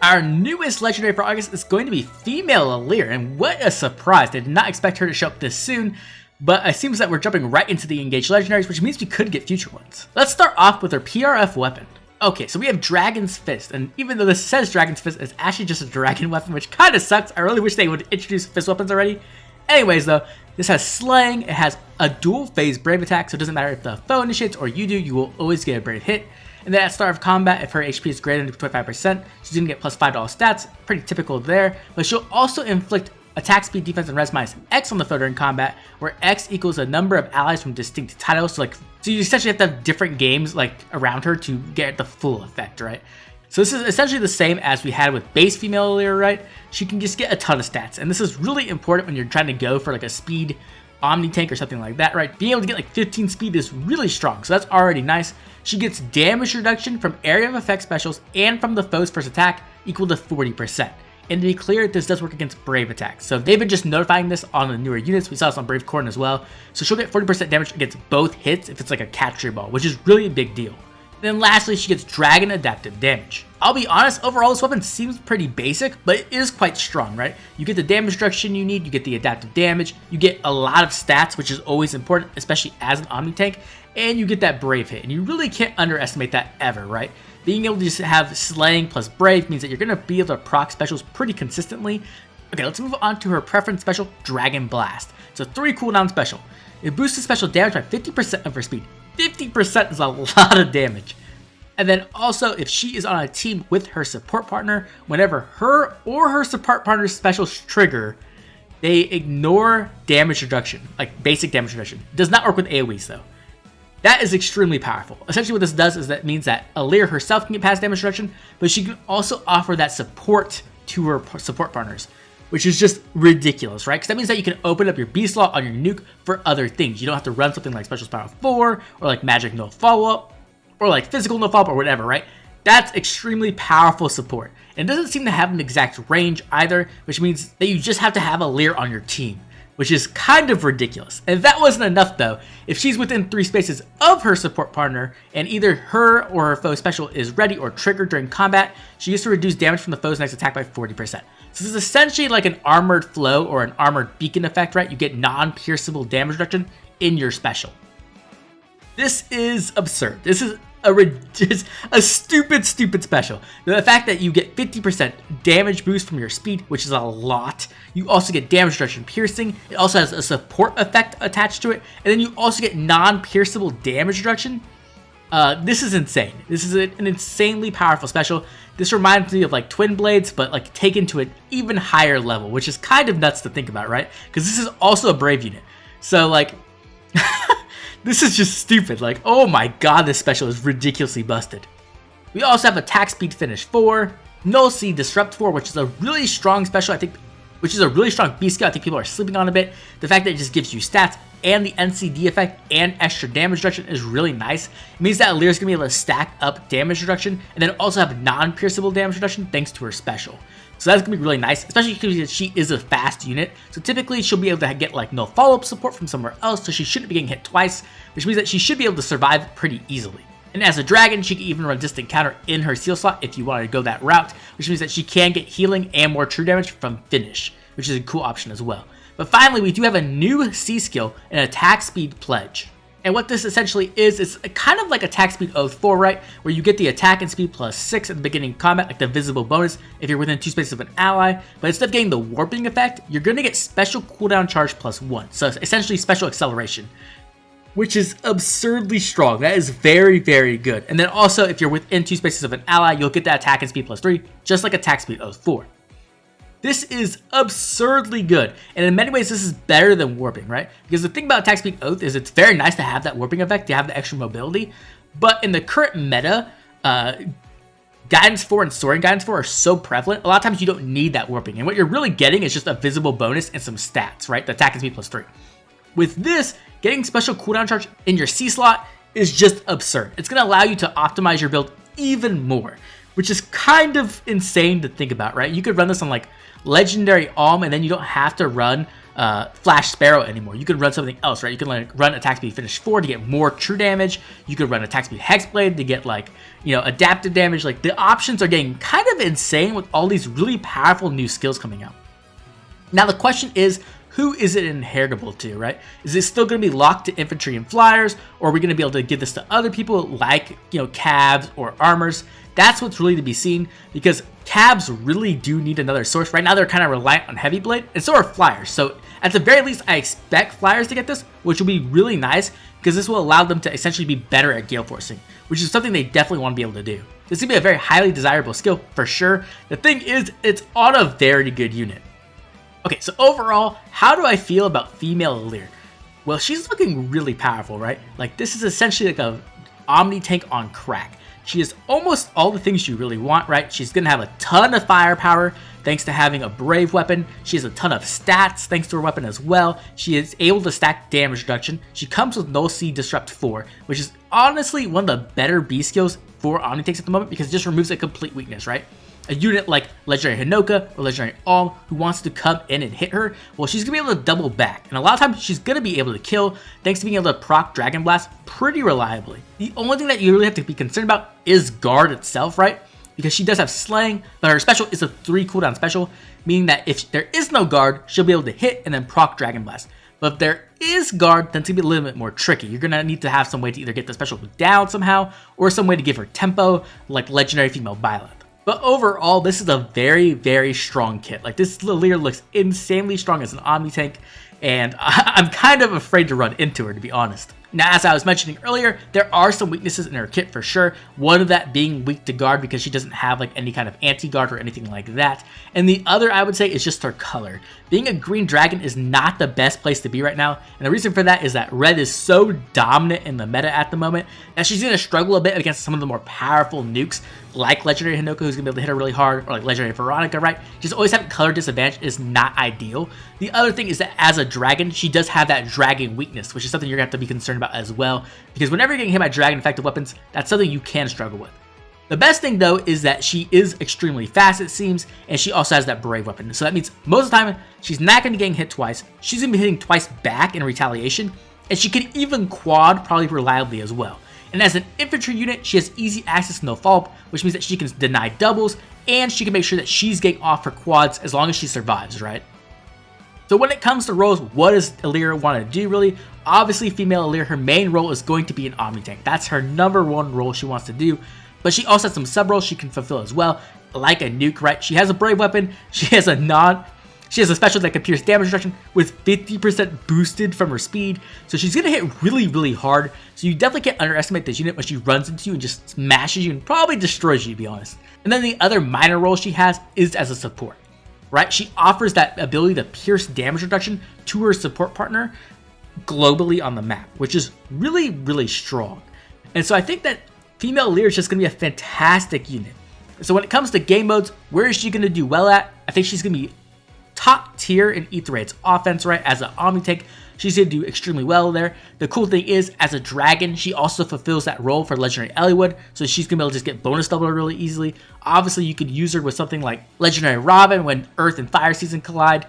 Our newest legendary for August is going to be female Alear, and what a surprise. I did not expect her to show up this soon, but it seems that we're jumping right into the engaged legendaries, which means we could get future ones. Let's start off with her PRF weapon. Okay, so we have Dragon's Fist, and even though this says Dragon's Fist, it's actually just a dragon weapon, which kind of sucks. I really wish they would introduce fist weapons already. Anyways though, this has slaying, it has a dual phase brave attack, so it doesn't matter if the foe initiates or you do, you will always get a brave hit. And then at start of combat, if her HP is greater than 25%, she's gonna get plus $5 stats, pretty typical there. But she'll also inflict attack speed, defense, and res minus X on the foe during combat, where X equals the number of allies from distinct titles. So you essentially have to have different games around her to get the full effect, right? So this is essentially the same as we had with base female Alear, right? She can just get a ton of stats, and this is really important when you're trying to go for a speed OMNITANK or something like that, right? Being able to get 15 speed is really strong, so that's already nice. She gets damage reduction from area of effect specials and from the foe's first attack equal to 40%. And to be clear, this does work against brave attacks. So they've been just notifying this on the newer units. We saw this on Brave Corn as well. So she'll get 40% damage against both hits if it's a catcher ball, which is really a big deal. And then lastly, she gets dragon adaptive damage. I'll be honest, overall this weapon seems pretty basic, but it is quite strong, right? You get the damage reduction you need, you get the adaptive damage, you get a lot of stats, which is always important, especially as an OMNITANK, and you get that brave hit, and you really can't underestimate that ever, right? Being able to just have slaying plus brave means that you're going to be able to proc specials pretty consistently. Okay, let's move on to her preference special, Dragon Blast. It's a 3 cooldown special. It boosts the special damage by 50% of her speed. 50% is a lot of damage. And then also, if she is on a team with her support partner, whenever her or her support partner's specials trigger, they ignore damage reduction, basic damage reduction. It does not work with AoEs though. That is extremely powerful. Essentially what this does is that means that Alear herself can get past damage reduction, but she can also offer that support to her support partners, which is just ridiculous, right? Because that means that you can open up your B slot on your nuke for other things. You don't have to run something like Special Spiral 4, or Magic No Follow-Up, or Physical No Follow-Up, or whatever, right? That's extremely powerful support. And it doesn't seem to have an exact range either, which means that you just have to have Alear on your team, which is kind of ridiculous. And if that wasn't enough though, if she's within 3 spaces of her support partner, and either her or her foe special is ready or triggered during combat, she gets to reduce damage from the foe's next attack by 40%. So this is essentially like an armored flow or an armored beacon effect, right? You get non-pierceable damage reduction in your special. This is absurd. This is a stupid special. The fact that you get 50% damage boost from your speed, which is a lot. You also get damage reduction piercing. It also has a support effect attached to it. And then you also get non-pierceable damage reduction. This is insane. This is an insanely powerful special. This reminds me of Twin Blades, but taken to an even higher level, which is kind of nuts to think about, right? Because this is also a brave unit. So this is just stupid. Oh my god, this special is ridiculously busted. We also have Attack Speed Finish 4, Null Seed Disrupt 4, which is a really strong special, I think, which is a really strong B skill. I think people are sleeping on a bit. The fact that it just gives you stats and the NCD effect and extra damage reduction is really nice. It means that Alear is going to be able to stack up damage reduction and then also have non-pierceable damage reduction thanks to her special. So that's going to be really nice, especially because she is a fast unit. So typically she'll be able to get no follow-up support from somewhere else, so she shouldn't be getting hit twice, which means that she should be able to survive pretty easily. And as a dragon, she can even run distant counter in her seal slot if you wanted to go that route, which means that she can get healing and more true damage from finish, which is a cool option as well. But finally, we do have a new C skill, an Attack Speed Pledge. And what this essentially is kind of like Attack Speed Oath 4, right? Where you get the attack and speed plus 6 at the beginning of combat, like the visible bonus if you're within 2 spaces of an ally. But instead of getting the warping effect, you're going to get special cooldown charge plus 1. So essentially special acceleration, which is absurdly strong. That is very, very good. And then also, if you're within 2 spaces of an ally, you'll get that attack and speed plus 3, just like Attack Speed Oath 4. This is absurdly good, and in many ways this is better than warping, right? Because the thing about Attack Speed Oath is it's very nice to have that warping effect, to have the extra mobility, but in the current meta, Guidance 4 and Soaring Guidance 4 are so prevalent, a lot of times you don't need that warping, and what you're really getting is just a visible bonus and some stats, right? The attack and speed plus 3. With this, getting special cooldown charge in your C slot is just absurd. It's going to allow you to optimize your build even more, which is kind of insane to think about, right? You could run this on Legendary Alm, and then you don't have to run Flash Sparrow anymore. You could run something else, right? You can like run attack speed finish 4 to get more true damage. You could run attack speed Hexblade to get like, you know, adaptive damage. Like the options are getting kind of insane with all these really powerful new skills coming out. Now the question is, who is it inheritable to, right? Is it still going to be locked to infantry and flyers, or are we going to be able to give this to other people like, you know, cabs or armors? That's what's really to be seen, because cabs really do need another source. Right now they're kind of reliant on heavy blade, and so are flyers. So at the very least, I expect flyers to get this, which will be really nice, because this will allow them to essentially be better at gale forcing, which is something they definitely want to be able to do. This is going to be a very highly desirable skill for sure. The thing is, it's on a very good unit. Okay, so overall, how do I feel about female Alear? Well, she's looking really powerful, right? Like, this is essentially like a OMNITANK on crack. She has almost all the things you really want, right? She's going to have a ton of firepower thanks to having a brave weapon. She has a ton of stats thanks to her weapon as well. She is able to stack damage reduction. She comes with Null Seed Disrupt 4, which is honestly one of the better B skills for OMNITANKs at the moment, because it just removes a complete weakness, right? A unit like Legendary Hinoka or Legendary Alm who wants to come in and hit her, well, she's going to be able to double back. And a lot of times she's going to be able to kill thanks to being able to proc Dragon Blast pretty reliably. The only thing that you really have to be concerned about is guard itself, right? Because she does have slaying, but her special is a 3 cooldown special, meaning that if there is no guard, she'll be able to hit and then proc Dragon Blast. But if there is guard, then it's going to be a little bit more tricky. You're going to need to have some way to either get the special down somehow, or some way to give her tempo, like Legendary Female Byleth. But overall, this is a very, very strong kit. Like, this Alear looks insanely strong as an OMNITANK, and I'm kind of afraid to run into her, to be honest. Now, as I was mentioning earlier, there are some weaknesses in her kit for sure. One of that being weak to guard, because she doesn't have like any kind of anti-guard or anything like that. And the other, I would say, is just her color. Being a green dragon is not the best place to be right now. And the reason for that is that red is so dominant in the meta at the moment that she's going to struggle a bit against some of the more powerful nukes, like Legendary Hinoka, who's going to be able to hit her really hard, or like Legendary Veronica, right? Just always having color disadvantage is not ideal. The other thing is that as a dragon, she does have that dragon weakness, which is something you're going to have to be concerned about as well, because whenever you're getting hit by dragon effective weapons, that's something you can struggle with. The best thing though is that she is extremely fast, it seems, and she also has that brave weapon. So that means most of the time she's not going to be getting hit twice, she's going to be hitting twice back in retaliation, and she can even quad probably reliably as well. And as an infantry unit, she has easy access to no follow-up, which means that she can deny doubles, and she can make sure that she's getting off her quads as long as she survives, right? So when it comes to roles, what does Alear want to do really? Obviously, female Alear, her main role is going to be an OMNITANK. That's her #1 role she wants to do. But she also has some sub-roles she can fulfill as well, like a nuke, right? She has a brave weapon, she has a special that can pierce damage reduction with 50% boosted from her speed. So she's going to hit really, really hard. So you definitely can't underestimate this unit when she runs into you and just smashes you and probably destroys you, to be honest. And then the other minor role she has is as a support, right? She offers that ability to pierce damage reduction to her support partner globally on the map, which is really, really strong. And so I think that female Alear is just going to be a fantastic unit. So when it comes to game modes, where is she going to do well at? I think she's going to be top tier in Aether Raid's offense, right? As an OMNITANK, she's going to do extremely well there. The cool thing is, as a dragon, she also fulfills that role for Legendary Eliwood, so she's going to be able to just get bonus double really easily. Obviously, you could use her with something like Legendary Robin when Earth and Fire Season collide.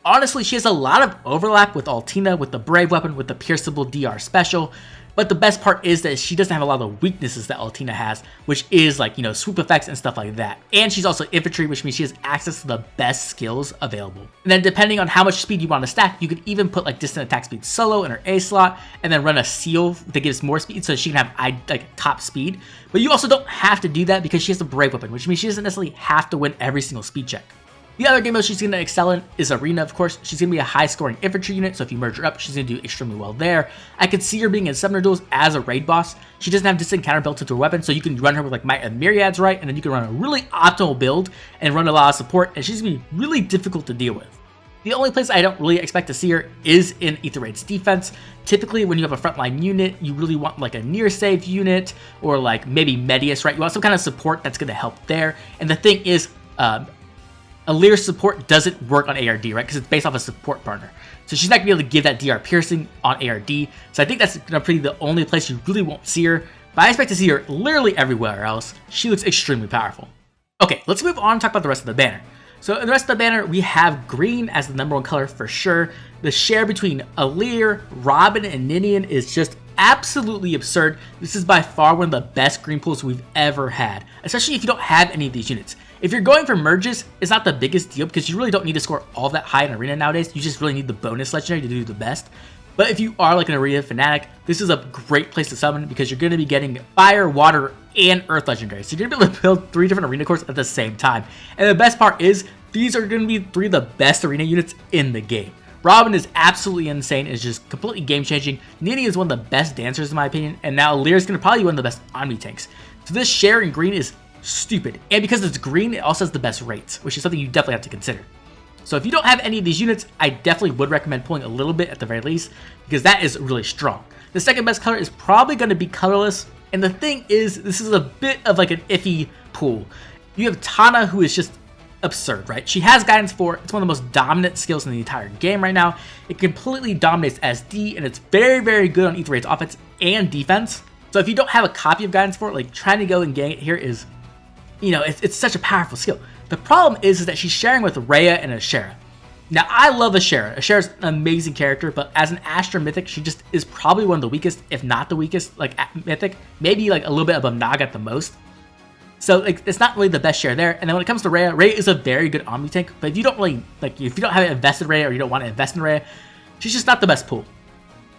Honestly, she has a lot of overlap with Altina, with the Brave Weapon, with the Pierceable DR Special. But the best part is that she doesn't have a lot of the weaknesses that Altina has, which is like, you know, swoop effects and stuff like that. And she's also infantry, which means she has access to the best skills available. And then depending on how much speed you want to stack, you could even put like distant attack speed solo in her A slot, and then run a seal that gives more speed so she can have like top speed. But you also don't have to do that because she has a brave weapon, which means she doesn't necessarily have to win every single speed check. The other game mode she's going to excel in is Arena, of course. She's going to be a high-scoring infantry unit, so if you merge her up, she's going to do extremely well there. I could see her being in Summoner Duels as a raid boss. She doesn't have distant counter built into her weapon, so you can run her with like Might of Myriads, right? And then you can run a really optimal build and run a lot of support, and she's going to be really difficult to deal with. The only place I don't really expect to see her is in Aether Raid's defense. Typically, when you have a frontline unit, you really want like a near save unit, or like maybe Medius, right? You want some kind of support that's going to help there. And the thing is, Alear's support doesn't work on ARD, right? Because it's based off a support partner. So she's not going to be able to give that DR piercing on ARD. So I think that's going to be the only place you really won't see her. But I expect to see her literally everywhere else. She looks extremely powerful. Okay, let's move on and talk about the rest of the banner. So in the rest of the banner, we have green as the #1 color for sure. The share between Alear, Robin, and Ninian is just absolutely absurd. This is by far one of the best green pools we've ever had, especially if you don't have any of these units. If you're going for merges, it's not the biggest deal because you really don't need to score all that high in Arena nowadays. You just really need the bonus legendary to do the best. But if you are like an Arena fanatic, this is a great place to summon because you're going to be getting fire, water, and earth legendaries. So you're going to be able to build 3 different arena cores at the same time. And the best part is, these are going to be 3 of the best arena units in the game. Robin is absolutely insane. It's just completely game-changing. Nini is one of the best dancers in my opinion. And now Alear is going to probably be one of the best OMNITANKs. So this share in green is stupid. And because it's green, it also has the best rates, which is something you definitely have to consider. So if you don't have any of these units, I definitely would recommend pulling a little bit at the very least, because that is really strong. The second best color is probably going to be colorless. And the thing is, this is a bit of like an iffy pool. You have Tana, who is just absurd, right? She has Guidance 4. It's one of the most dominant skills in the entire game right now. It completely dominates SD, and it's very, very good on Ether Raid's offense and defense. So if you don't have a copy of Guidance 4, like trying to go and gang it here is, you know, it's such a powerful skill. The problem is that she's sharing with Rhea and Ashera. Now, I love Ashera. Ashera's an amazing character, but as an Astra Mythic, she just is probably one of the weakest, if not the weakest, like Mythic. Maybe like a little bit above Naga at the most. So like, it's not really the best share there. And then when it comes to Rhea, Rhea is a very good OMNITANK, but if you don't really, like, if you don't have invested Rhea or you don't want to invest in Rhea, she's just not the best pool.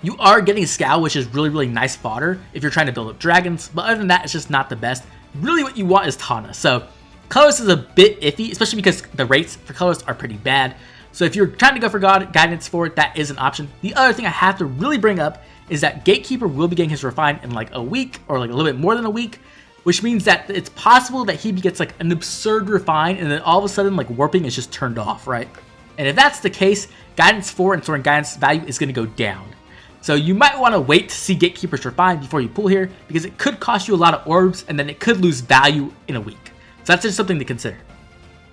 You are getting Scowl, which is really, really nice fodder if you're trying to build up dragons, but other than that, it's just not the best. Really what you want is Tana. So colorless is a bit iffy, especially because the rates for colorless are pretty bad. So if you're trying to go for Guidance 4, that is an option. The other thing I have to really bring up is that Gatekeeper will be getting his Refine in like a week or like a little bit more than a week, which means that it's possible that he gets like an absurd Refine and then all of a sudden like warping is just turned off, right? And if that's the case, Guidance 4 and Soaring Guidance value is going to go down. So you might want to wait to see Gatekeeper's Refine before you pull here, because it could cost you a lot of orbs and then it could lose value in a week. So that's just something to consider.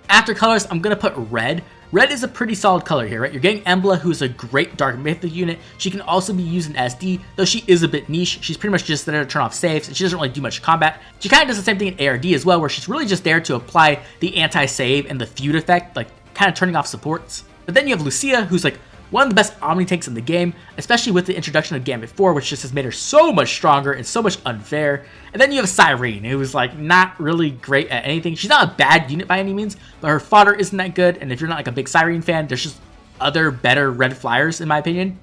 After colors, I'm going to put red. Red is a pretty solid color here, right? You're getting Emblem, who's a great Dark Mythic unit. She can also be used in SD, though she is a bit niche. She's pretty much just there to turn off saves, and she doesn't really do much combat. She kind of does the same thing in ARD as well, where she's really just there to apply the anti-save and the feud effect, like kind of turning off supports. But then you have Lucia, who's like one of the best OMNITANKs in the game, especially with the introduction of Gambit 4, which just has made her so much stronger and so much unfair. And then you have Cyrene, who is like not really great at anything. She's not a bad unit by any means, but her fodder isn't that good. And if you're not like a big Cyrene fan, there's just other better red flyers in my opinion.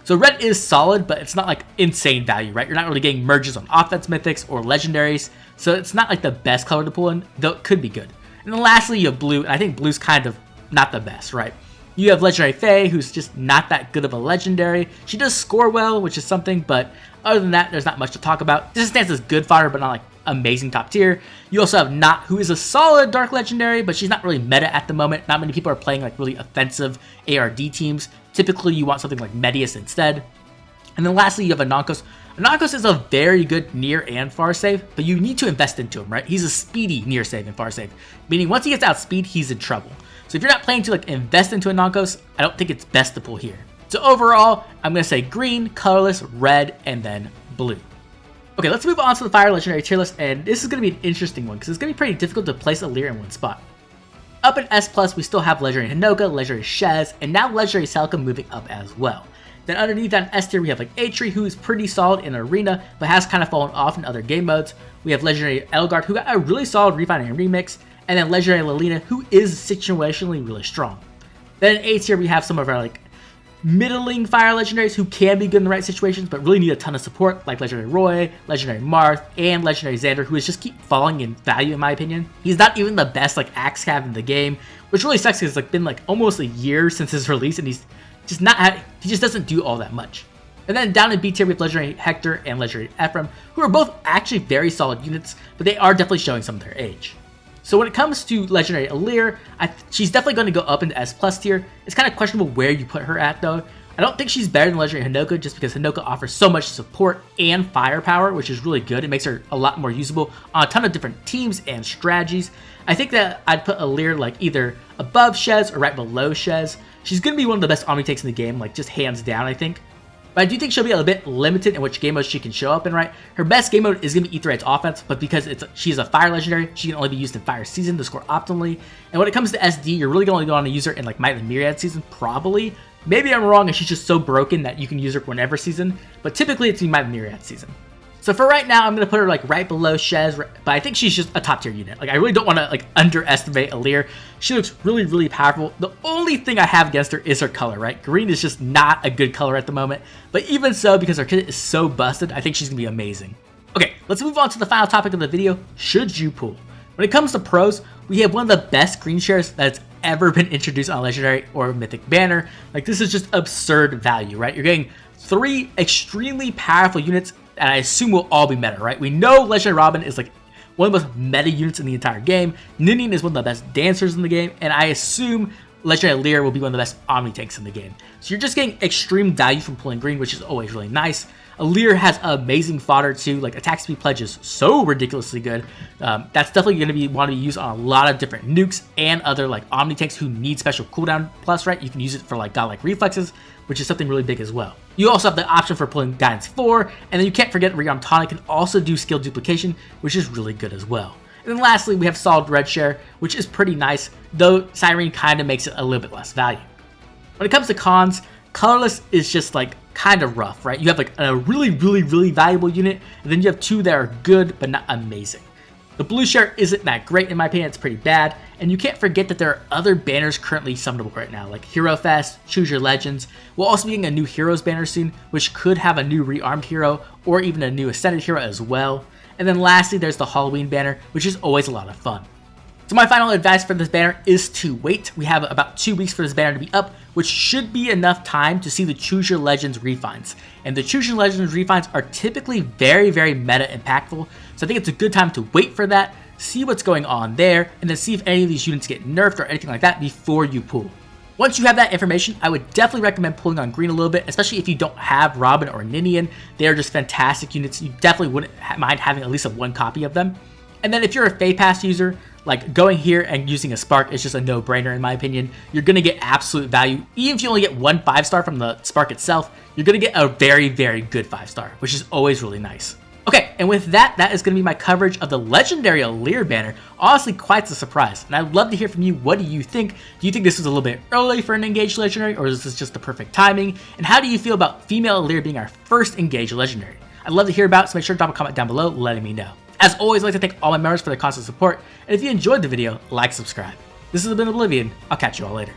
So red is solid, but it's not like insane value, right? You're not really getting merges on offense mythics or legendaries, so it's not like the best color to pull in, though it could be good. And then lastly, you have blue, and I think blue's kind of not the best, right? You have Legendary Faye, who's just not that good of a legendary. She does score well, which is something, but other than that, there's not much to talk about. This stands as good fodder, but not like amazing top tier. You also have Not, who is a solid dark legendary, but she's not really meta at the moment. Not many people are playing like really offensive ARD teams. Typically, you want something like Medius instead. And then lastly, you have Anankos. Anankos is a very good near and far save, but you need to invest into him, right? He's a speedy near save and far save, meaning once he gets outspeed, he's in trouble. So if you're not planning to like invest into Anankos, I don't think it's best to pull here. So overall, I'm going to say green, colorless, red, and then blue. Okay, let's move on to the Fire Legendary tier list, and this is going to be an interesting one because it's going to be pretty difficult to place Alear in one spot. Up in S+, we still have Legendary Hinoka, Legendary Shez, and now Legendary Celica moving up as well. Then underneath that in S tier, we have like Atri, who is pretty solid in Arena, but has kind of fallen off in other game modes. We have Legendary Elgard, who got a really solid Refine and Remix, and then Legendary Lilina, who is situationally really strong. Then in A tier, we have some of our like middling fire legendaries who can be good in the right situations, but really need a ton of support, like Legendary Roy, Legendary Marth, and Legendary Xander, who is just keep falling in value in my opinion. He's not even the best like axe cav in the game, which really sucks because it's like been like almost a year since his release, and he's just not, he just doesn't do all that much. And then down in B tier, we have Legendary Hector and Legendary Ephraim, who are both actually very solid units, but they are definitely showing some of their age. So when it comes to Legendary Alear, she's definitely going to go up into S+ tier. It's kind of questionable where you put her at though. I don't think she's better than Legendary Hinoka just because Hinoka offers so much support and firepower, which is really good. It makes her a lot more usable on a ton of different teams and strategies. I think that I'd put Alear like either above Shez or right below Shez. She's going to be one of the best OMNITANKs in the game, like just hands down, I think. But I do think she'll be a little bit limited in which game modes she can show up in, right? Her best game mode is going to be Aetherite's offense, but because she's a fire legendary, she can only be used in fire season to score optimally. And when it comes to SD, you're really going to want to use her in like Might of the Myriad season, probably. Maybe I'm wrong and she's just so broken that you can use her whenever season, but typically it's in Might of the Myriad season. So for right now, I'm going to put her like right below Shez, but I think she's just a top tier unit. Like I really don't want to like underestimate Alear. She looks really, really powerful. The only thing I have against her is her color, right? Green is just not a good color at the moment, but even so, because her kit is so busted, I think she's going to be amazing. Okay, let's move on to the final topic of the video. Should you pull? When it comes to pros, we have one of the best green shares that's ever been introduced on Legendary or Mythic banner. Like this is just absurd value, right? You're getting 3 extremely powerful units, and I assume will all be meta, right? We know Legendary Robin is like one of the most meta units in the entire game. Ninian is one of the best dancers in the game, and I assume Legendary Alear will be one of the best OMNITANKs in the game. So you're just getting extreme value from pulling green, which is always really nice. Alear has amazing fodder too, like attack speed pledge is so ridiculously good. That's definitely going to want to be used on a lot of different nukes and other like OMNITANKs who need special cooldown plus, right? You can use it for like godlike reflexes, which is something really big as well. You also have the option for pulling Guidance 4, and then you can't forget Rearm Tonic can also do skill duplication, which is really good as well. And then lastly, we have Solid Red Share, which is pretty nice, though Cyrene kind of makes it a little bit less value. When it comes to cons, Colorless is just like kind of rough, right? You have like a really, really, really valuable unit, and then you have 2 that are good but not amazing. The blue share isn't that great in my opinion, it's pretty bad, and you can't forget that there are other banners currently summonable right now, like Hero Fest, Choose Your Legends. We'll also be getting a new Heroes banner soon, which could have a new rearmed hero, or even a new Ascended hero as well. And then lastly, there's the Halloween banner, which is always a lot of fun. So my final advice for this banner is to wait. We have about 2 weeks for this banner to be up, which should be enough time to see the Choose Your Legends refines. And the Choose Your Legends refines are typically very, very meta impactful. So I think it's a good time to wait for that, see what's going on there, and then see if any of these units get nerfed or anything like that before you pull. Once you have that information, I would definitely recommend pulling on green a little bit, especially if you don't have Robin or Ninian. They are just fantastic units. You definitely wouldn't mind having at least 1 copy of them. And then if you're a Fae Pass user, like going here and using a Spark is just a no-brainer in my opinion. You're going to get absolute value. Even if you only get 1 5-star from the Spark itself, you're going to get a very, very good 5-star, which is always really nice. Okay, and with that, that is going to be my coverage of the Legendary Alear banner. Honestly, quite a surprise, and I'd love to hear from you. What do you think? Do you think this was a little bit early for an Engaged Legendary, or is this just the perfect timing? And how do you feel about female Alear being our first Engaged Legendary? I'd love to hear about it, so make sure to drop a comment down below letting me know. As always, I'd like to thank all my members for their constant support, and if you enjoyed the video, like, subscribe. This has been Oblivion. I'll catch you all later.